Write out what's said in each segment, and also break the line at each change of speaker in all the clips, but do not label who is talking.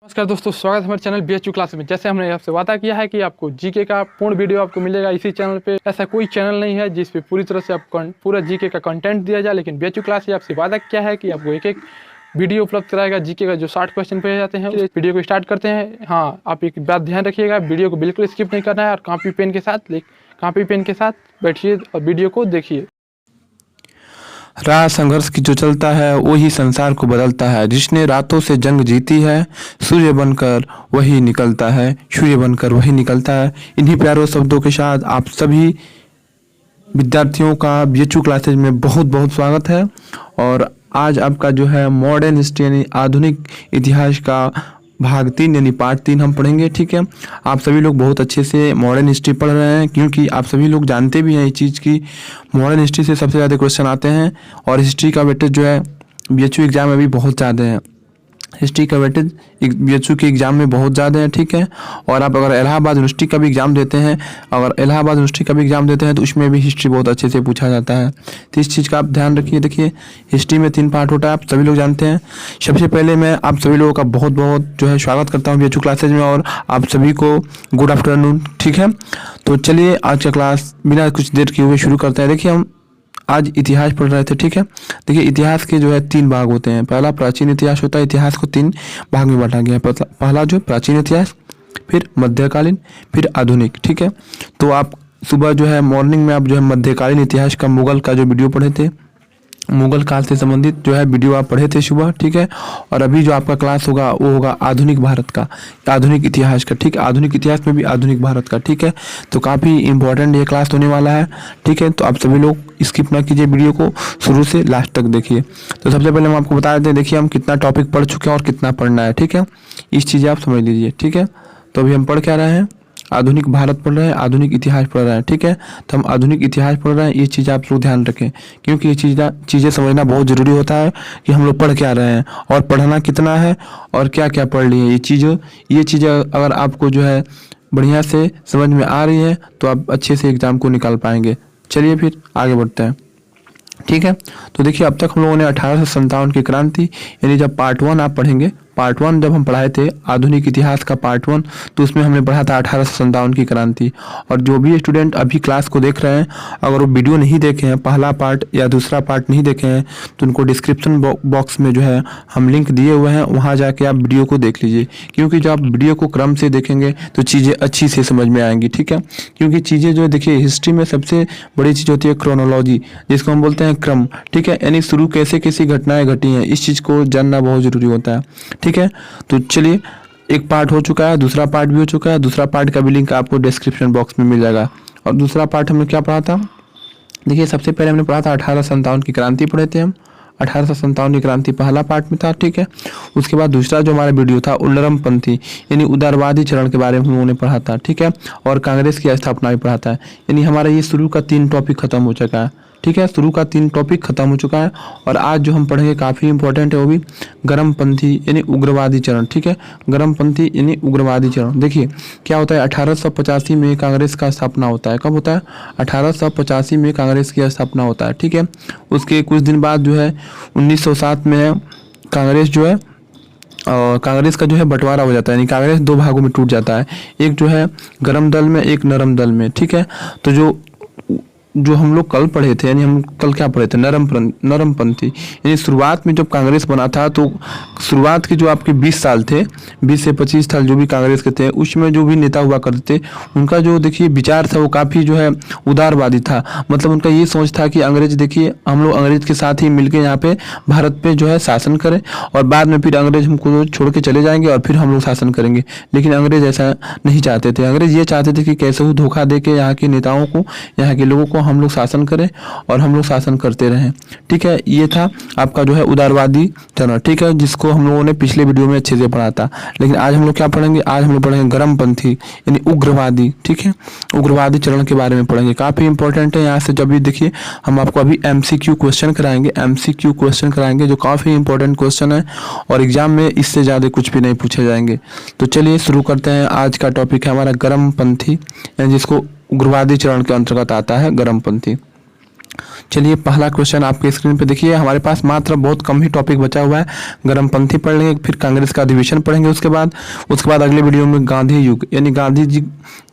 नमस्कार दोस्तों, स्वागत है हमारे चैनल BHU क्लास में। जैसे हमने आपसे वादा किया है कि आपको जीके का पूर्ण वीडियो आपको मिलेगा इसी चैनल पे। ऐसा कोई चैनल नहीं है जिस पे पूरी तरह से आपको पूरा जीके का कंटेंट दिया जाए, लेकिन BHU क्लास ये आपसे वादा किया है कि आपको एक एक वीडियो उपलब्ध कराएगा जीके का, जो 60 क्वेश्चन पे जाते हैं। इस वीडियो को स्टार्ट करते हैं। हाँ, आप एक बात ध्यान रखिएगा, वीडियो को बिल्कुल स्किप नहीं करना है और कॉपी पेन के साथ बैठिए और वीडियो को देखिए।
राह संघर्ष की जो चलता है वही संसार को बदलता है। जिसने रातों से जंग जीती है, सूर्य बनकर वही निकलता है। इन्हीं प्यारे शब्दों के साथ आप सभी विद्यार्थियों का BHU क्लासेज में बहुत बहुत स्वागत है। और आज आपका जो है मॉडर्न हिस्ट्री यानी आधुनिक इतिहास का भाग 3 यानी पार्ट 3 हम पढ़ेंगे। ठीक है, आप सभी लोग बहुत अच्छे से मॉडर्न हिस्ट्री पढ़ रहे हैं, क्योंकि आप सभी लोग जानते भी हैं इस चीज़ की मॉडर्न हिस्ट्री से सबसे ज़्यादा क्वेश्चन आते हैं। और हिस्ट्री का वेटेज जो है BHU एग्ज़ाम में भी बहुत ज़्यादा है। हिस्ट्री का वेटेज BHU के एग्ज़ाम में बहुत ज़्यादा है। ठीक है, और आप अगर इलाहाबाद यूनिवर्सिटी का भी एग्ज़ाम देते हैं तो उसमें भी हिस्ट्री बहुत अच्छे से पूछा जाता है। तो इस चीज़ का आप ध्यान रखिए। देखिए, हिस्ट्री में 3 पार्ट होता है, आप सभी लोग जानते हैं। सबसे पहले मैं आप सभी लोगों का बहुत बहुत जो है स्वागत करता हूँ BHU क्लासेज में, और आप सभी को गुड आफ्टरनून। ठीक है, तो चलिए आज का क्लास बिना कुछ देर किए हुए शुरू करते हैं। देखिए, हम आज इतिहास पढ़ रहे थे। ठीक है, देखिए इतिहास के जो है 3 भाग होते हैं। पहला प्राचीन इतिहास होता है। इतिहास को 3 भाग में बांटा गया है। पहला जो प्राचीन इतिहास, फिर मध्यकालीन, फिर आधुनिक। ठीक है, तो आप सुबह जो है मॉर्निंग में आप जो है मध्यकालीन इतिहास का मुगल का जो वीडियो पढ़े थे, मुगल काल से संबंधित जो है वीडियो आप पढ़े थे सुबह। ठीक है, और अभी जो आपका क्लास होगा वो होगा आधुनिक भारत का, आधुनिक इतिहास का। ठीक, आधुनिक इतिहास में भी आधुनिक भारत का। ठीक है, तो काफ़ी इंपॉर्टेंट ये क्लास होने वाला है। ठीक है, तो आप सभी लोग स्किप ना कीजिए, वीडियो को शुरू से लास्ट तक देखिए। तो सबसे पहले हम आपको बता देते हैं, देखिए हम कितना टॉपिक पढ़ चुके हैं और कितना पढ़ना है। ठीक है, इस चीज़ें आप समझ लीजिए। ठीक है, तो अभी हम पढ़ क्या रहे हैं, आधुनिक भारत पढ़ रहे हैं, आधुनिक इतिहास पढ़ रहे हैं। ठीक है, तो हम आधुनिक इतिहास पढ़ रहे हैं, ये चीज़ आप लोग ध्यान रखें, क्योंकि ये चीज़ें समझना बहुत ज़रूरी होता है कि हम लोग पढ़ क्या रहे हैं और पढ़ना कितना है और क्या क्या पढ़ लिए। ये चीज़ें अगर आपको जो है बढ़िया से समझ में आ रही है तो आप अच्छे से एग्ज़ाम को निकाल पाएंगे। चलिए फिर आगे बढ़ते हैं। ठीक है, तो देखिए अब तक हम लोगों ने 1857 की क्रांति यानी जब पार्ट 1 आप पढ़ेंगे, पार्ट 1 जब हम पढ़ाए थे आधुनिक इतिहास का पार्ट 1, तो उसमें हमने पढ़ा था 1857 की क्रांति। और जो भी स्टूडेंट अभी क्लास को देख रहे हैं, अगर वो वीडियो नहीं देखे हैं, पहला पार्ट या दूसरा पार्ट नहीं देखे हैं, तो उनको डिस्क्रिप्शन बॉक्स में जो है हम लिंक दिए हुए हैं, वहाँ जाके आप वीडियो को देख लीजिए। क्योंकि जब आप वीडियो को क्रम से देखेंगे तो चीज़ें अच्छी से समझ में आएंगी। ठीक है, क्योंकि चीज़ें जो देखिए हिस्ट्री में सबसे बड़ी चीज़ होती है क्रोनोलॉजी, जिसको हम बोलते हैं क्रम। ठीक है, यानी शुरू कैसे कैसी घटनाएं घटी हैं, इस चीज़ को जानना बहुत ज़रूरी होता है। ठीक है, तो चलिए एक पार्ट हो चुका है, दूसरा पार्ट भी हो चुका है। दूसरा पार्ट का भी लिंक आपको डिस्क्रिप्शन बॉक्स में मिल जाएगा। और दूसरा पार्ट हमने क्या पढ़ा था, देखिए सबसे पहले हमने पढ़ा था 1857 की क्रांति पढ़े थे हम। 1857 की क्रांति पहला पार्ट में था। ठीक है, उसके बाद दूसरा जो हमारा वीडियो था उल्लरमपंथी यानी उदारवादी चरण के बारे में हम लोगों ने पढ़ा था। ठीक है, और कांग्रेस की स्थापना भी पढ़ा था। यानी हमारा ये शुरू का 3 टॉपिक खत्म हो चुका है। ठीक है, शुरू का 3 टॉपिक खत्म हो चुका है। और आज जो हम पढ़ेंगे काफ़ी इंपॉर्टेंट है, वो भी गर्मपंथी यानी उग्रवादी चरण। ठीक है, गर्मपंथी यानी उग्रवादी चरण। देखिए क्या होता है, 1885 में कांग्रेस का स्थापना होता है। कब होता है, 1885 में कांग्रेस की स्थापना होता है। ठीक है, उसके कुछ दिन बाद जो है 1907 में कांग्रेस जो है और कांग्रेस का जो है बंटवारा हो जाता है, यानी कांग्रेस 2 भागों में टूट जाता है, एक जो है गर्म दल में, एक नरम दल में। ठीक है, तो जो हम लोग कल पढ़े थे, यानी हम कल क्या पढ़े थे, नरमपंथी। यानी शुरुआत में जब कांग्रेस बना था तो शुरुआत के जो आपके 20 साल थे, 20 से 25 साल जो भी कांग्रेस के थे, उसमें जो भी नेता हुआ करते थे, उनका जो देखिए विचार था वो काफ़ी जो है उदारवादी था। मतलब उनका ये सोच था कि अंग्रेज, देखिए हम लोग अंग्रेज के साथ ही मिलकर यहाँ पे भारत पे जो है शासन करें, और बाद में फिर अंग्रेज हमको छोड़ के चले जाएंगे और फिर हम लोग शासन करेंगे। लेकिन अंग्रेज ऐसा नहीं चाहते थे। अंग्रेज ये चाहते थे कि कैसे वो धोखा दे के यहाँ के नेताओं को, यहाँ के लोगों को हम लोग शासन करें और हम लोग शासन करते रहें। ठीक है, ये था आपका जो है उदारवादी चरण। ठीक है, जिसको हम लोगों ने पिछले वीडियो में अच्छे से पढ़ा था। लेकिन आज हम लोग क्या पढ़ेंगे, आज हम लोग पढ़ेंगे गर्मपंथी यानी उग्रवादी। ठीक है, उग्रवादी चरण के बारे में पढ़ेंगे, काफ़ी इंपॉर्टेंट है। यहाँ से जब भी देखिए हम आपको अभी MCQ क्वेश्चन कराएंगे, जो काफ़ी इंपॉर्टेंट क्वेश्चन है और एग्जाम में इससे ज़्यादा कुछ भी नहीं पूछे जाएंगे। तो चलिए शुरू करते हैं। आज का टॉपिक है हमारा गर्मपंथी, यानी जिसको उग्रवादी चरण के अंतर्गत आता है गर्मपंथी। चलिए पहला क्वेश्चन आपके स्क्रीन पे देखिए, हमारे पास मात्र बहुत कम ही टॉपिक बचा हुआ है। गर्मपंथी पढ़ लेंगे, फिर कांग्रेस का अधिवेशन पढ़ेंगे, उसके बाद अगले वीडियो में गांधी युग यानी गांधी जी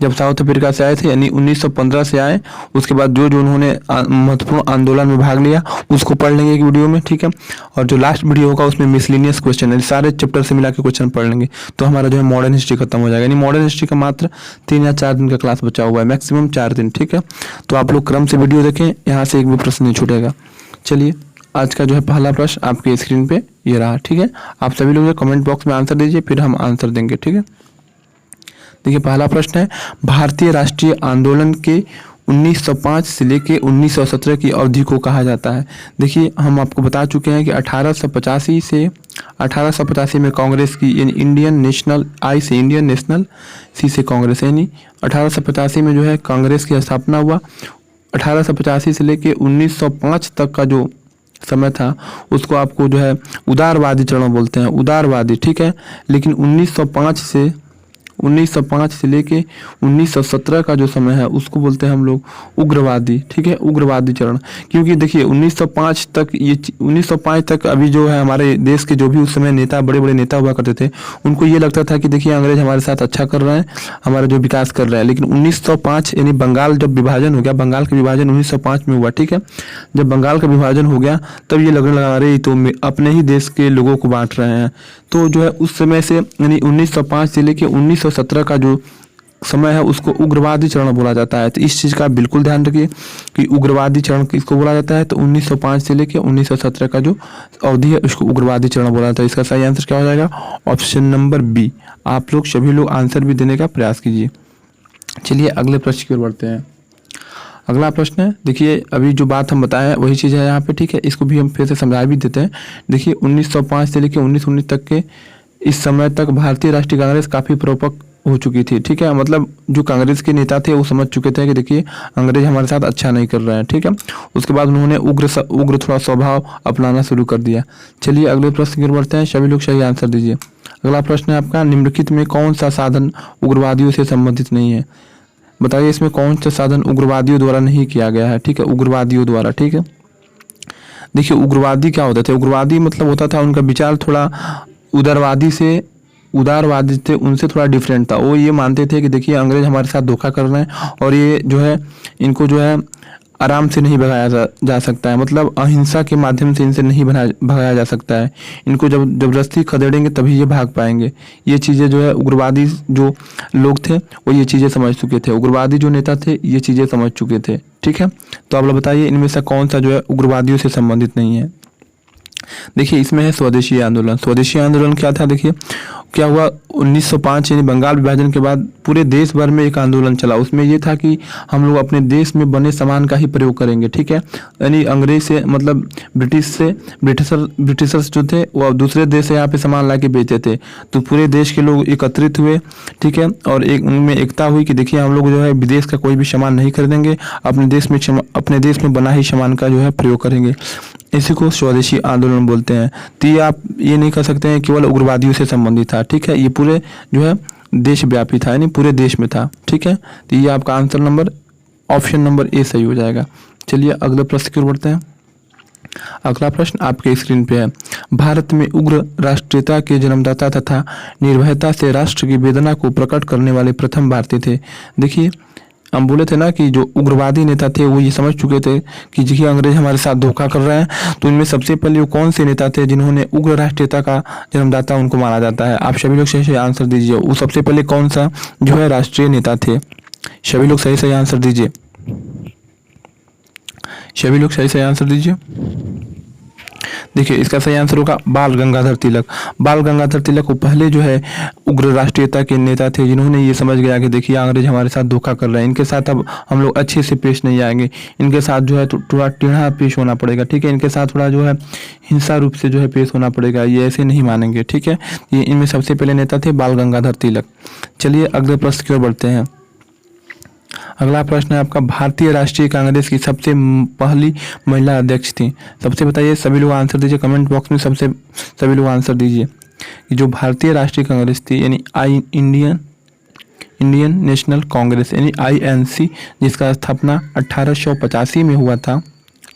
जब साउथ अफ्रीका से आए थे यानी 1915 से आए, उसके बाद जो जो उन्होंने महत्वपूर्ण आंदोलन में भाग लिया उसको पढ़ लेंगे एक वीडियो में, ठीक है। और जो लास्ट वीडियो होगा उसमें मिसलिनियस क्वेश्चन है, सारे चैप्टर से मिला के क्वेश्चन पढ़ लेंगे, तो हमारा जो है मॉडर्न हिस्ट्री खत्म हो जाएगा। यानी मॉडर्न हिस्ट्री का मात्र 3 या 4 दिन का क्लास बचा हुआ है, मैक्सिमम 4 दिन, ठीक है। तो आप लोग क्रम से वीडियो देखें, यहाँ से एक भी प्रश्न नहीं छूटेगा। चलिए आज का जो है पहला प्रश्न आपके स्क्रीन पे ये रहा, ठीक है। आप सभी लोग कमेंट बॉक्स में आंसर दीजिए, फिर हम आंसर देंगे, ठीक है। देखिए पहला प्रश्न है, भारतीय राष्ट्रीय आंदोलन के 1905 से लेके 1917 की अवधि को कहा जाता है। देखिए हम आपको बता चुके हैं कि 1885 में कांग्रेस की यानी इंडियन नेशनल, आई से इंडियन नेशनल, सी से कांग्रेस, यानी 1885 में जो है कांग्रेस की स्थापना हुआ। 1885 से लेके 1905 तक का जो समय था उसको आपको जो है उदारवादी चरण बोलते हैं, उदारवादी, ठीक है। लेकिन 1905 से लेके 1917 का जो समय है उसको बोलते हैं हम लोग उग्रवादी, ठीक है, उग्रवादी चरण। क्योंकि देखिए 1905 तक अभी जो है हमारे देश के जो भी उस समय नेता, बड़े बड़े नेता हुआ करते थे, उनको ये लगता था कि देखिए अंग्रेज हमारे साथ अच्छा कर रहे हैं, हमारा जो विकास कर रहे हैं। लेकिन 1905 यानी बंगाल जब विभाजन हो गया, बंगाल का विभाजन 1905 में हुआ, ठीक है। जब बंगाल का विभाजन हो गया तब ये लगने लगा अरे तो अपने ही देश के लोगों को बांट रहे हैं। तो जो है उस समय से यानी 1905 से लेके 1917 का जो समय है उसको उग्रवादी चरण बोला जाता है। तो इस चीज़ का बिल्कुल ध्यान रखिए कि उग्रवादी चरण किसको बोला जाता है। तो 1905 से लेके 1917 का जो अवधि है उसको उग्रवादी चरण बोला जाता है। इसका सही आंसर क्या हो जाएगा? Option number B. आप लोग सभी लोग आंसर भी देने का प्रयास कीजिए। चलिए अगले प्रश्न की ओर बढ़ते हैं। अगला प्रश्न है, देखिए अभी जो बात हम बताएं वही चीज़ है यहाँ पे, ठीक है। इसको भी हम फिर से समझा भी देते हैं। देखिए 1905 से लेकर 1919 तक के इस समय तक भारतीय राष्ट्रीय कांग्रेस काफ़ी परिपक्व हो चुकी थी, ठीक है। मतलब जो कांग्रेस के नेता थे वो समझ चुके थे कि देखिए अंग्रेज हमारे साथ अच्छा नहीं कर रहे हैं, ठीक है। उसके बाद उन्होंने उग्र थोड़ा स्वभाव अपनाना शुरू कर दिया। चलिए अगले प्रश्न की ओर बढ़ते हैं, सभी लोग सही आंसर दीजिए। अगला प्रश्न है आपका, निम्नलिखित में कौन सा साधन उग्रवादियों से संबंधित नहीं है? बताइए इसमें कौन सा साधन उग्रवादियों द्वारा नहीं किया गया है, ठीक है, उग्रवादियों द्वारा, ठीक है। देखिए उग्रवादी क्या होता था? उग्रवादी मतलब होता था उनका विचार थोड़ा उदारवादी थे, उनसे थोड़ा डिफरेंट था। वो ये मानते थे कि देखिए अंग्रेज हमारे साथ धोखा कर रहे हैं और ये जो है इनको जो है आराम से नहीं भगाया जा सकता है, मतलब अहिंसा के माध्यम से इनसे नहीं भगाया जा सकता है। इनको जब जबरदस्ती खदेड़ेंगे तभी ये भाग पाएंगे। ये चीज़ें जो है उग्रवादी जो लोग थे वो ये चीज़ें समझ चुके थे, उग्रवादी जो नेता थे ये चीज़ें समझ चुके थे, ठीक है। तो आप लोग बताइए इनमें से कौन सा जो है उग्रवादियों से संबंधित नहीं है? देखिए इसमें है स्वदेशी आंदोलन। स्वदेशी आंदोलन क्या था? देखिए क्या हुआ 1905 यानी बंगाल विभाजन के बाद पूरे देश भर में एक आंदोलन चला। उसमें ये था कि हम लोग अपने देश में बने सामान का ही प्रयोग करेंगे, ठीक है। यानी अंग्रेज से मतलब ब्रिटिशर्स जो थे वो दूसरे देश से यहाँ पे सामान ला के बेचते थे। तो पूरे देश के लोग एकत्रित हुए, ठीक है, और एक उनमें एकता हुई कि देखिए हम लोग जो है विदेश का कोई भी सामान नहीं खरीदेंगे, अपने देश में बना ही सामान का जो है प्रयोग करेंगे। इसी को स्वदेशी आंदोलन बोलते हैं। तो ये आप ये नहीं कह सकते हैं केवल उग्रवादियों से संबंधित था, ठीक है। ये पूरे जो है देशव्यापी था, यानी पूरे देश में था, ठीक है। तो ये आपका answer number option number A सही हो जाएगा। चलिए अगले प्रश्न की ओर बढ़ते हैं। अगला प्रश्न आपके स्क्रीन पे है, भारत में उग्र राष्ट्रीयता के जन्मदाता तथा निर्भयता से राष्ट्र की वेदना को प्रकट करने वाले प्रथम भारतीय थे। देखिए हम बोले थे ना कि जो उग्रवादी नेता थे वो ये समझ चुके थे कि देखिए अंग्रेज हमारे साथ धोखा कर रहे हैं। तो इनमें सबसे पहले वो कौन से नेता थे जिन्होंने उग्र राष्ट्रीयता का जन्मदाता उनको माना जाता है? आप सभी लोग सही आंसर दीजिए। वो सबसे पहले कौन सा जो है राष्ट्रीय नेता थे? सभी लोग सही आंसर दीजिए। सभी लोग सही आंसर दीजिए। देखिए इसका सही आंसर होगा बाल गंगाधर तिलक। बाल गंगाधर तिलक वो पहले जो है उग्र राष्ट्रीयता के नेता थे जिन्होंने ये समझ गया कि देखिए अंग्रेज हमारे साथ धोखा कर रहे हैं, इनके साथ अब हम लोग अच्छे से पेश नहीं आएंगे, इनके साथ जो है थोड़ा टेढ़ा पेश होना पड़ेगा, ठीक है। इनके साथ थोड़ा जो है हिंसा रूप से जो है पेश होना पड़ेगा, ये ऐसे नहीं मानेंगे, ठीक है। ये इनमें सबसे पहले नेता थे बाल गंगाधर तिलक। चलिए अगले प्रश्न की ओर बढ़ते हैं। अगला प्रश्न है आपका, भारतीय राष्ट्रीय कांग्रेस की सबसे पहली महिला अध्यक्ष थी। सबसे बताइए, सभी लोग आंसर दीजिए कमेंट बॉक्स में, सभी लोग आंसर दीजिए कि जो भारतीय राष्ट्रीय कांग्रेस थी यानी इंडियन नेशनल कांग्रेस यानी INC, जिसका स्थापना 1885 में हुआ था,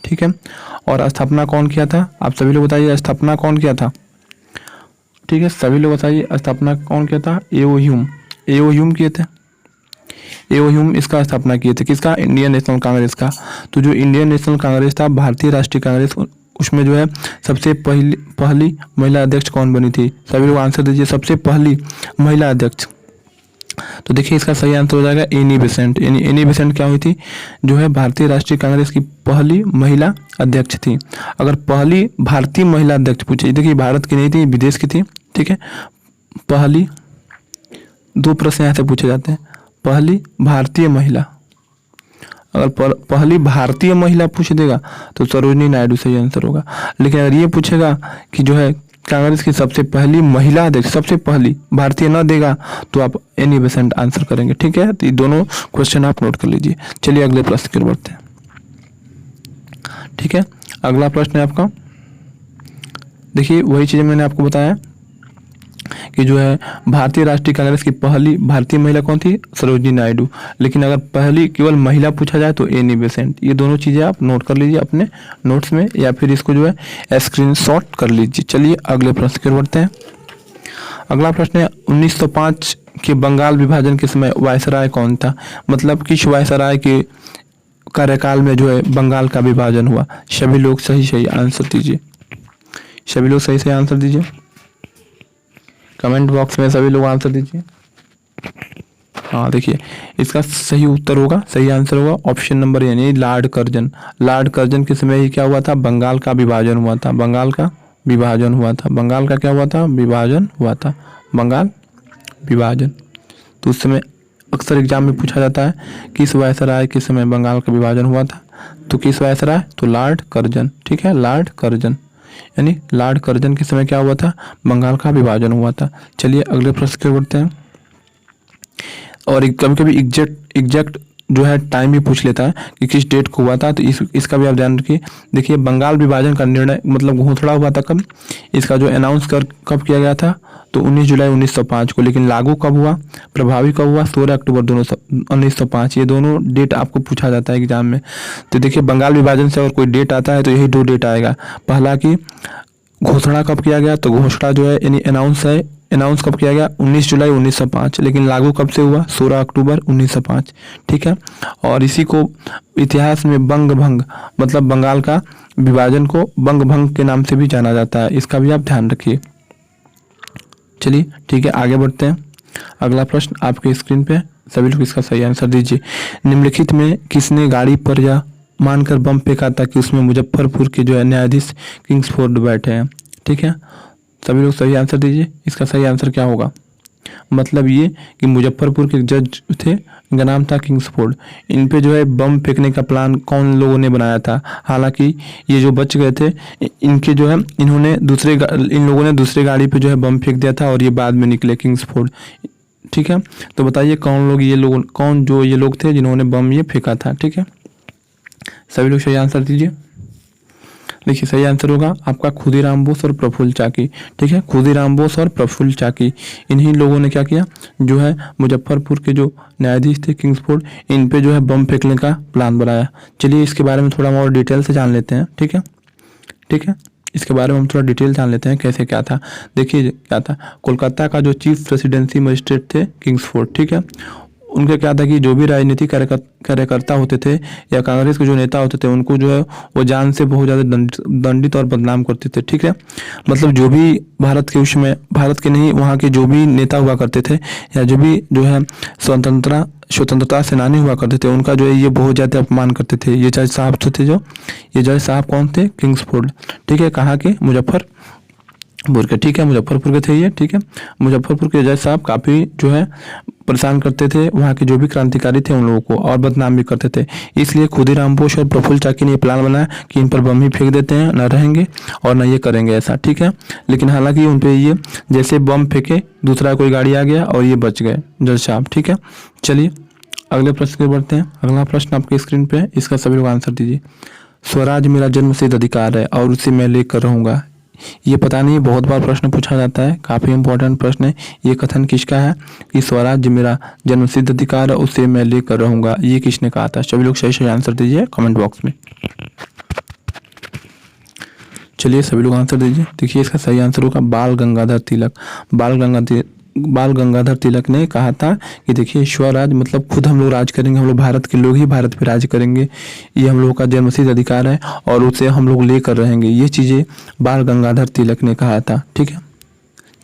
ठीक है। और स्थापना कौन किया था, आप सभी लोग बताइए स्थापना कौन किया था। ठीक है, सभी लोग बताइए स्थापना कौन किया था। एओ ह्यूम किए थे। एओ ह्यूम इसका स्थापना किए थे, किसका, इंडियन नेशनल कांग्रेस का। तो जो इंडियन नेशनल कांग्रेस था, भारतीय राष्ट्रीय कांग्रेस, उसमें जो है सबसे पहली महिला अध्यक्ष कौन बनी थी, सभी लोग आंसर दीजिए। सबसे पहली महिला अध्यक्ष, तो देखिए इसका सही आंसर हो जाएगा एनी बेसेंट। एनी बेसेंट क्या हुई थी, जो है भारतीय राष्ट्रीय कांग्रेस की पहली महिला अध्यक्ष थी। अगर पहली भारतीय महिला अध्यक्ष पूछे, देखिए भारत की नहीं थी, विदेश की थी, ठीक है। पहली, दो प्रश्न यहाँ से पूछे जाते हैं, पहली भारतीय महिला, अगर पहली भारतीय महिला पूछ देगा तो सरोजिनी नायडू सही आंसर होगा। लेकिन अगर ये पूछेगा कि जो है कांग्रेस की सबसे पहली महिला अध्यक्ष, सबसे पहली भारतीय न देगा तो आप एनी बेसेंट आंसर करेंगे, ठीक है। तो ये दोनों क्वेश्चन आप नोट कर लीजिए। चलिए अगले प्रश्न की ओर बढ़ते हैं, ठीक है। अगला प्रश्न है आपका, देखिए वही चीज़ मैंने आपको बताया कि जो है भारतीय राष्ट्रीय कांग्रेस की पहली भारतीय महिला कौन थी, सरोजिनी नायडू। लेकिन अगर पहली केवल महिला पूछा जाए तो एनी बेसेंट। ये दोनों चीज़ें आप नोट कर लीजिए अपने नोट्स में, या फिर इसको जो है स्क्रीनशॉट कर लीजिए। चलिए अगले प्रश्न की ओर बढ़ते हैं। अगला प्रश्न है 1905 के बंगाल विभाजन के समय वायसराय कौन था, मतलब किस वायसराय के कार्यकाल में जो है बंगाल का विभाजन हुआ। सभी लोग सही आंसर दीजिए, सभी लोग सही आंसर दीजिए, कमेंट बॉक्स में सभी लोग आंसर दीजिए। हाँ देखिए इसका सही उत्तर होगा, सही आंसर होगा ऑप्शन नंबर यानी लॉर्ड कर्जन। लॉर्ड कर्जन के समय ही क्या हुआ था, बंगाल का विभाजन हुआ था। बंगाल का विभाजन हुआ था, बंगाल का क्या हुआ था, विभाजन हुआ था, बंगाल विभाजन। तो उस समय अक्सर एग्जाम में पूछा जाता है किस वायसराय के समय बंगाल का विभाजन हुआ था, तो किस वायसराय, तो लॉर्ड कर्जन, ठीक है, लॉर्ड कर्जन, यानी लॉर्ड कर्जन के समय क्या हुआ था, बंगाल का विभाजन हुआ था। चलिए अगले प्रश्न की ओर बढ़ते हैं। और कभी कभी एग्जैक्ट जो है टाइम भी पूछ लेता है कि किस डेट को हुआ था, तो इसका भी आप ध्यान रखिए। देखिए बंगाल विभाजन का निर्णय मतलब घोषणा हुआ था कब, इसका जो अनाउंस कब किया गया था, तो 19 जुलाई 1905 को। लेकिन लागू कब हुआ, प्रभावी कब हुआ, 16 अक्टूबर 1905। ये दोनों डेट आपको पूछा जाता है एग्जाम में। तो देखिए बंगाल विभाजन से अगर कोई डेट आता है तो यही दो डेट आएगा। पहला कि घोषणा कब किया गया, तो घोषणा जो है यानी अनाउंस कब किया गया, 19 जुलाई 1905। लेकिन लागू कब से हुआ, 16 अक्टूबर 1905, ठीक है। और इसी को इतिहास में बंग भंग मतलब बंगाल का विभाजन को बंग भंग के नाम से भी जाना जाता है, इसका भी आप ध्यान रखिए। चलिए ठीक है आगे बढ़ते हैं। अगला प्रश्न आपके स्क्रीन पे, सभी लोग इसका सही आंसर दीजिए। निम्नलिखित में किसने गाड़ी पर यह मानकर बम फेंका था कि उसमें मुजफ्फरपुर के जो है न्यायाधीश किंग्सफोर्ड बैठे हैं, ठीक है। सभी लोग सही आंसर दीजिए, इसका सही आंसर क्या होगा, मतलब ये कि मुजफ्फरपुर के जज थे, इनका नाम था किंग्सफोर्ड। इन पे जो है बम फेंकने का प्लान कौन लोगों ने बनाया था, हालांकि ये जो बच गए थे इनके जो है इन लोगों ने दूसरे गाड़ी पे जो है बम फेंक दिया था और ये बाद में निकले किंग्सफोर्ड, ठीक है। तो बताइए कौन ये लोग थे जिन्होंने बम ये फेंका था, ठीक है। सभी लोग सही आंसर दीजिए। देखिए सही आंसर होगा आपका खुदीराम बोस और प्रफुल्ल चाकी, ठीक है। खुदीराम बोस और प्रफुल्ल चाकी, इन्हीं लोगों ने क्या किया, जो है मुजफ्फरपुर के जो न्यायाधीश थे किंग्सफोर्ड, इन पे जो है बम फेंकने का प्लान बनाया। चलिए इसके बारे में थोड़ा और डिटेल से जान लेते हैं, ठीक है, ठीक है। इसके बारे में हम थोड़ा डिटेल जान लेते हैं कैसे क्या था। देखिए क्या था, कोलकाता का जो चीफ प्रेसिडेंसी मजिस्ट्रेट थे किंग्सफोर्ड, ठीक है। उनका क्या था कि जो भी राजनीतिक कार्यकर्ता होते थे या कांग्रेस के जो नेता होते थे उनको जो है वो जान से बहुत ज़्यादा दंडित और बदनाम करते थे, ठीक है। मतलब जो भी भारत के उसमें, भारत के नहीं वहाँ के जो भी नेता हुआ करते थे या जो भी जो है स्वतंत्रता सेनानी हुआ करते थे, उनका जो है ये बहुत ज़्यादा अपमान करते थे। ये जज साहब थे ये जज साहब कौन थे, किंग्सफोर्ड, ठीक है। कहाँ के, मुजफ्फरपुर के, ठीक है, मुजफ्फरपुर के थे ये, ठीक है। मुजफ्फरपुर के जज साहब काफ़ी जो है परेशान करते थे वहाँ के जो भी क्रांतिकारी थे उन लोगों को, और बदनाम भी करते थे। इसलिए खुदीराम बोस और प्रफुल्ल चाकी ने प्लान बनाया कि इन पर बम ही फेंक देते हैं, ना रहेंगे और ना ये करेंगे ऐसा, ठीक है। लेकिन हालांकि उन पे ये जैसे बम फेंके दूसरा कोई गाड़ी आ गया और ये बच गए जज साहब, ठीक है। चलिए अगले प्रश्न की बढ़ते हैं। अगला प्रश्न आपके स्क्रीन पे है, इसका सभी लोग आंसर दीजिए। स्वराज मेरा जन्मसिद्ध अधिकार है और उसे मैं लेकर रहूँगा। ये पता नहीं बहुत बार प्रश्न पूछा जाता है, काफ़ी इंपॉर्टेंट प्रश्न है। ये कथन किसका है कि स्वराज मेरा जन्मसिद्ध अधिकार है उसे मैं लेकर रहूँगा, ये किसने कहा था। सभी लोग सही आंसर दीजिए कमेंट बॉक्स में। चलिए सभी लोग आंसर दीजिए। देखिए इसका सही आंसर होगा बाल गंगाधर तिलक। बाल गंगाधर तिलक ने कहा था कि देखिए स्वराज मतलब खुद हम लोग राज करेंगे, हम लोग भारत के लोग ही भारत पे राज करेंगे, ये हम लोगों का जन्मसिद्ध अधिकार है और उसे हम लोग लेकर रहेंगे। ये चीज़ें बाल गंगाधर तिलक ने कहा था। ठीक है,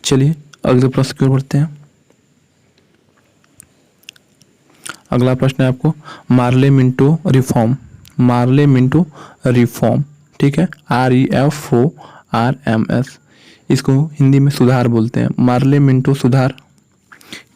चलिए अगले प्रश्न की ओर बढ़ते हैं। अगला प्रश्न है आपको Morley Minto reform. Morley Minto reform, ठीक है, REFORMS, इसको हिंदी में सुधार बोलते हैं। मार्ले मिंटो सुधार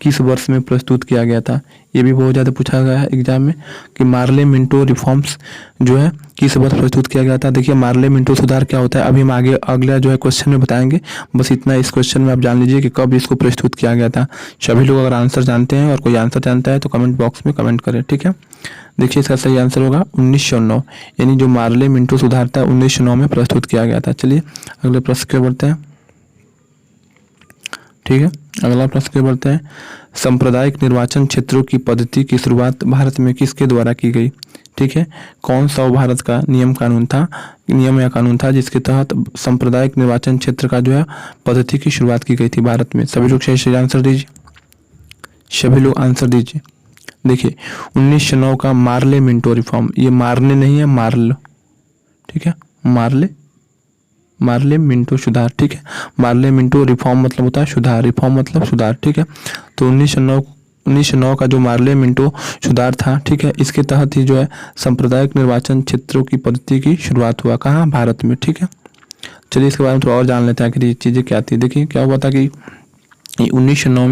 किस वर्ष में प्रस्तुत किया गया था? ये भी बहुत ज़्यादा पूछा गया है एग्जाम में कि मार्ले मिंटो रिफॉर्म्स जो है किस वर्ष प्रस्तुत किया गया था। देखिए मार्ले मिंटो सुधार क्या होता है अभी हम आगे अगला जो है क्वेश्चन में बताएंगे, बस इतना इस क्वेश्चन में आप जान लीजिए कि कब इसको प्रस्तुत किया गया था। सभी लोग अगर आंसर जानते हैं और कोई आंसर जानता है तो कमेंट बॉक्स में कमेंट करें। ठीक है, देखिए इसका सही आंसर होगा 1909, यानी जो मार्ले मिंटो सुधार था 1909 में प्रस्तुत किया गया था। चलिए अगले प्रश्न की ओर बढ़ते हैं। ठीक है, अगला प्रश्न की ओर बढ़ते हैं। सांप्रदायिक निर्वाचन क्षेत्रों की पद्धति की शुरुआत भारत में किसके द्वारा की गई? ठीक है, कौन सा भारत का नियम या कानून था जिसके तहत सांप्रदायिक निर्वाचन क्षेत्र का जो है पद्धति की शुरुआत की गई थी भारत में? सभी लोग सही आंसर दीजिए, सभी लोग आंसर दीजिए। देखिए 1909 का मार्ले मिंटो रिफॉर्म, ये मारने नहीं है मार्ल, ठीक है, मार्ले मिंटो सुधार। ठीक है, मार्ले मिंटो रिफॉर्म मतलब होता है सुधार, रिफॉर्म मतलब सुधार। ठीक है, तो 1909 का जो मार्ले मिंटो सुधार था, ठीक है, इसके तहत ही जो है सांप्रदायिक निर्वाचन क्षेत्रों की पद्धति की शुरुआत हुआ। कहाँ? भारत में। ठीक है, चलिए इसके बारे में थोड़ा और जान लेते हैं कि ये चीज़ें क्या थी। देखिए क्या हुआ था कि 1909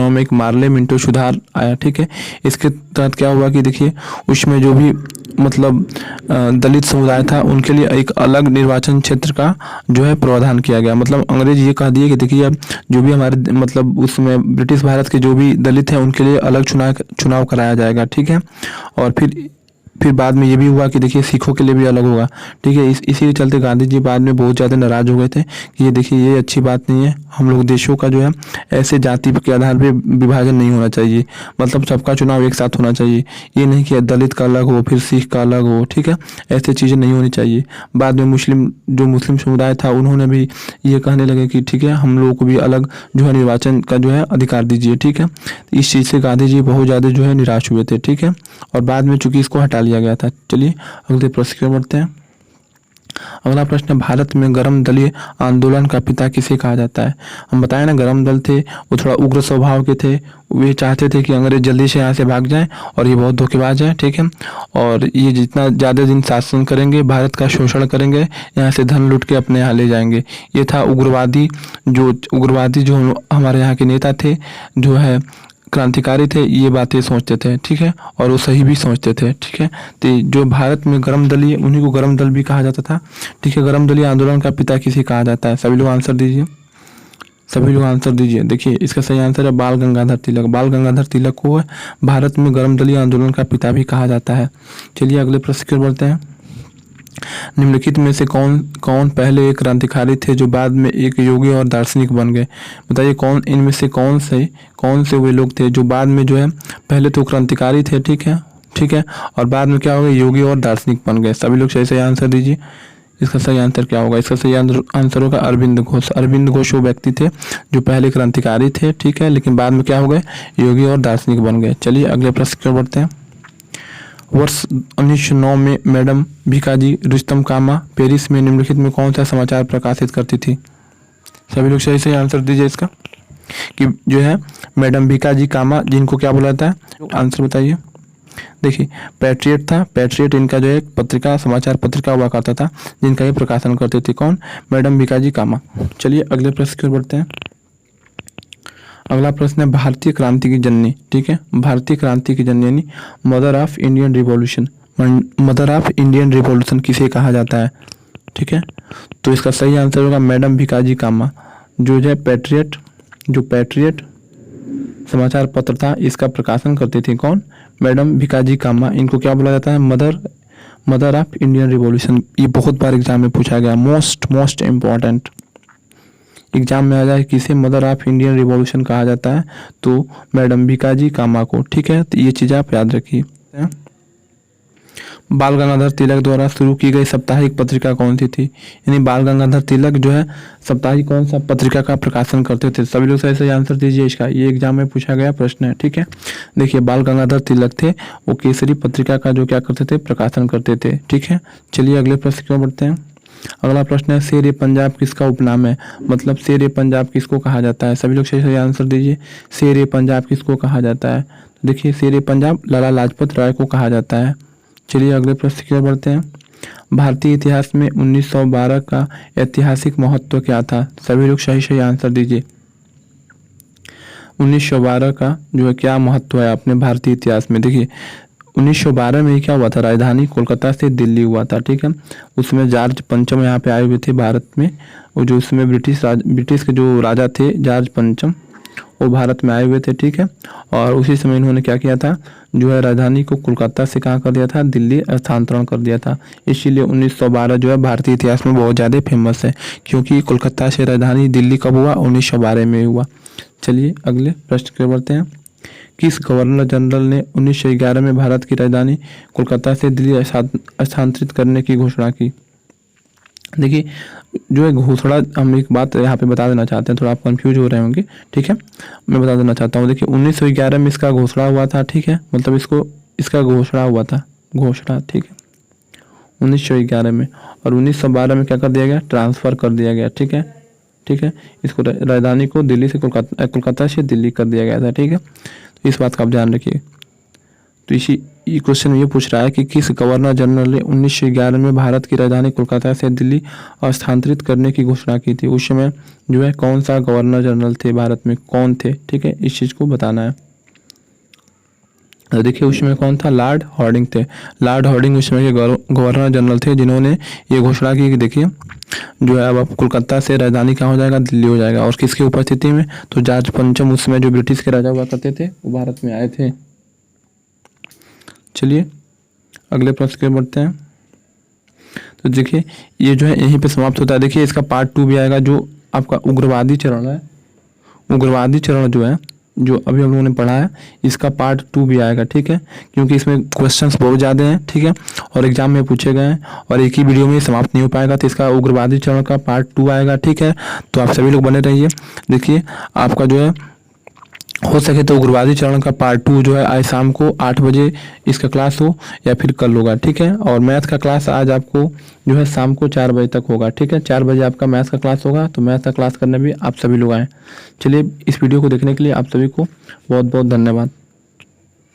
में एक मार्ले मिंटो सुधार आया। ठीक है, इसके तहत क्या हुआ कि देखिए उसमें जो भी मतलब दलित समुदाय था उनके लिए एक अलग निर्वाचन क्षेत्र का जो है प्रावधान किया गया। मतलब अंग्रेज ये कह दिए कि देखिए अब जो भी हमारे मतलब उसमें ब्रिटिश भारत के जो भी दलित हैं उनके लिए अलग चुनाव कराया जाएगा। ठीक है, और फिर बाद में ये भी हुआ कि देखिए सिखों के लिए भी अलग होगा। ठीक है, इसी के चलते गांधी जी बाद में बहुत ज़्यादा नाराज़ हो गए थे कि ये देखिए ये अच्छी बात नहीं है, हम लोग देशों का जो है ऐसे जाति के आधार पे विभाजन नहीं होना चाहिए, मतलब सबका चुनाव एक साथ होना चाहिए, ये नहीं कि दलित का अलग हो फिर सिख का अलग हो। ठीक है, ऐसी चीज़ें नहीं होनी चाहिए। बाद में मुस्लिम समुदाय था उन्होंने भी ये कहने लगे कि ठीक है हम लोगों को भी अलग जो है निर्वाचन का जो है अधिकार दीजिए। ठीक है, इस चीज़ से गांधी जी बहुत ज़्यादा जो है निराश हुए थे। ठीक है, और बाद में चूंकि इसको हटा लिया गया था। चलिए अगले प्रश्न की ओर बढ़ते हैं। अगला प्रश्न है भारत में गर्म दलीय आंदोलन का पिता किसे कहा जाता है? हम बताएं ना गर्म दल थे वो थोड़ा उग्र स्वभाव के थे, वे चाहते थे कि अंग्रेज जल्दी से यहाँ से भाग जाएं और ये बहुत धोखेबाज है। ठीक है, और ये जितना ज़्यादा दिन शासन करेंगे भारत का शोषण करेंगे, यहाँ से धन लूट के अपने यहाँ ले जाएंगे। ये था उग्रवादी जो हमारे यहाँ के नेता थे, जो है क्रांतिकारी थे, ये बातें सोचते थे। ठीक है, और वो सही भी सोचते थे। ठीक है, तो जो भारत में गर्म दलीय उन्हीं को गर्म दल भी कहा जाता था। ठीक है, गर्म दलीय आंदोलन का पिता किसे कहा जाता है? सभी लोग आंसर दीजिए, सभी लोग आंसर दीजिए। देखिए इसका सही आंसर है बाल गंगाधर तिलक। बाल गंगाधर तिलक को भारत में गर्म दलीय आंदोलन का पिता भी कहा जाता है। चलिए अगले प्रश्न की ओर बढ़ते हैं। निम्नलिखित में से कौन पहले एक क्रांतिकारी थे जो बाद में एक योगी और दार्शनिक बन गए? बताइए इनमें से कौन से वे लोग थे जो बाद में जो है पहले तो क्रांतिकारी थे, ठीक है, और बाद में क्या हो गए योगी और दार्शनिक बन गए? सभी लोग सही आंसर दीजिए। इसका सही आंसर क्या होगा? इसका सही आंसर होगा अरविंद घोष। अरविंद घोष वो व्यक्ति थे जो पहले क्रांतिकारी थे, ठीक है, लेकिन बाद में क्या हो गए योगी और दार्शनिक बन गए। चलिए अगले प्रश्न की ओर बढ़ते हैं। वर्ष 1909 में मैडम भिकाजी रुस्तम कामा पेरिस में निम्नलिखित में कौन सा समाचार प्रकाशित करती थी? सभी लोग सही आंसर दीजिए इसका कि जो है मैडम भिकाजी कामा जिनको क्या बोला जाता है, आंसर बताइए। देखिए पैट्रियट था, पैट्रियट इनका जो है पत्रिका समाचार पत्रिका हुआ करता था जिनका ये प्रकाशन करते थे। कौन? मैडम भिकाजी कामा। चलिए अगले प्रश्न की ओर बढ़ते हैं। अगला प्रश्न है भारतीय क्रांति की जननी। ठीक है, भारतीय क्रांति की जननी यानी mother of Indian revolution. Mother of Indian revolution किसे कहा जाता है? ठीक है, तो इसका सही आंसर होगा मैडम भिकाजी कामा। जो पैट्रियट समाचार पत्र था इसका प्रकाशन करती थी। कौन? मैडम भिकाजी कामा। इनको क्या बोला जाता है? Mother of Indian revolution. ये बहुत बार एग्जाम में पूछा गया, मोस्ट इम्पॉर्टेंट एग्जाम में आ जाए किसे मदर ऑफ इंडियन रिवॉल्यूशन कहा जाता है, तो मैडम भिकाजी कामा को। ठीक है, तो ये चीज़ आप याद रखिए। बाल गंगाधर तिलक द्वारा शुरू की गई साप्ताहिक पत्रिका कौन सी थी? यानी बाल गंगाधर तिलक जो है साप्ताहिक कौन सा पत्रिका का प्रकाशन करते थे? सभी लोग सही सही आंसर दीजिए इसका, ये एग्जाम में पूछा गया प्रश्न है। ठीक है, देखिए बाल गंगाधर तिलक थे, वो केसरी पत्रिका का जो क्या करते थे, प्रकाशन करते थे। ठीक है, चलिए अगले प्रश्न की ओर बढ़ते हैं। अगला प्रश्न है शेर ए पंजाब किसका उपनाम है? मतलब शेर ए पंजाब किसको कहा जाता है? सभी लोग सही सही आंसर दीजिए, शेर ए पंजाब किसको कहा जाता है? देखिए शेर ए पंजाब लाला लाजपत राय को कहा जाता है। चलिए अगले प्रश्न की ओर बढ़ते हैं। भारतीय इतिहास में 1912 का ऐतिहासिक महत्व क्या था? सभी लोग सही सही आंसर दीजिए। 1912 का जो है क्या महत्व है अपने भारतीय इतिहास में? देखिए 1912 में क्या हुआ था, राजधानी कोलकाता से दिल्ली हुआ था। ठीक है, उसमें जॉर्ज पंचम यहाँ पे आए हुए थे भारत में, और जो उसमें ब्रिटिश के जो राजा थे जॉर्ज पंचम, वो भारत में आए हुए थे। ठीक है, और उसी समय इन्होंने क्या किया था, जो है राजधानी को कोलकाता से कहाँ कर दिया था, दिल्ली स्थानांतरण कर दिया था। इसीलिए 1912 जो है भारतीय इतिहास में बहुत ज़्यादा फेमस है, क्योंकि कोलकाता से राजधानी दिल्ली कब हुआ, 1912 में हुआ। चलिए अगले प्रश्न की ओर बढ़ते हैं। किस गवर्नर जनरल ने 1911 में भारत की राजधानी कोलकाता से दिल्ली स्थानांतरित करने की घोषणा की? देखिए जो है घोषणा, हम एक बात यहाँ पे बता देना चाहते हैं, थोड़ा आप कंफ्यूज हो रहे होंगे। ठीक है, मैं बता देना चाहता हूँ। देखिए 1911 में इसका घोषणा हुआ था। ठीक है, मतलब इसका घोषणा हुआ था, घोषणा। ठीक है, 1911 में, और 1912 में क्या कर दिया गया, ट्रांसफ़र कर दिया गया। ठीक है, ठीक है, इसको राजधानी को दिल्ली से कोलकाता से दिल्ली कर दिया गया था। ठीक है, तो इस बात का आप ध्यान रखिए। तो इसी क्वेश्चन में ये पूछ रहा है कि किस गवर्नर जनरल ने 1911 में भारत की राजधानी कोलकाता से दिल्ली स्थानांतरित करने की घोषणा की थी? उस समय जो है कौन सा गवर्नर जनरल थे भारत में, कौन थे? ठीक है, इस चीज़ को बताना है। तो देखिए उस समय कौन था, लॉर्ड हार्डिंग थे। लॉर्ड हार्डिंग उस समय के गवर्नर जनरल थे, जिन्होंने ये घोषणा की कि देखिए जो है अब कोलकाता से राजधानी कहाँ हो जाएगा, दिल्ली हो जाएगा। और किसकी उपस्थिति में, तो जॉर्ज पंचम उस समय जो ब्रिटिश के राजा हुआ करते थे वो भारत में आए थे। चलिए अगले प्रश्न की ओर बढ़ते हैं। तो देखिए ये जो है यहीं पे समाप्त होता है। देखिए इसका पार्ट 2 भी आएगा, जो आपका उग्रवादी चरण है। उग्रवादी चरण जो है, जो अभी हम लोगों ने पढ़ा है, इसका पार्ट 2 भी आएगा। ठीक है, क्योंकि इसमें क्वेश्चंस बहुत ज़्यादा हैं। ठीक है, और एग्जाम में पूछे गए हैं, और एक ही वीडियो में समाप्त नहीं हो पाएगा, तो इसका उग्रवादी चरण का पार्ट 2 आएगा। ठीक है, तो आप सभी लोग बने रहिए। देखिए आपका जो है हो सके तो उग्रवादी चरण का पार्ट 2 जो है आज शाम को 8 बजे इसका क्लास हो, या फिर कल होगा। ठीक है, और मैथ का क्लास आज आपको जो है शाम को 4 बजे तक होगा। ठीक है, 4 बजे आपका मैथ का क्लास होगा, तो मैथ का क्लास करने भी आप सभी लोग आएँ। चलिए इस वीडियो को देखने के लिए आप सभी को बहुत बहुत धन्यवाद।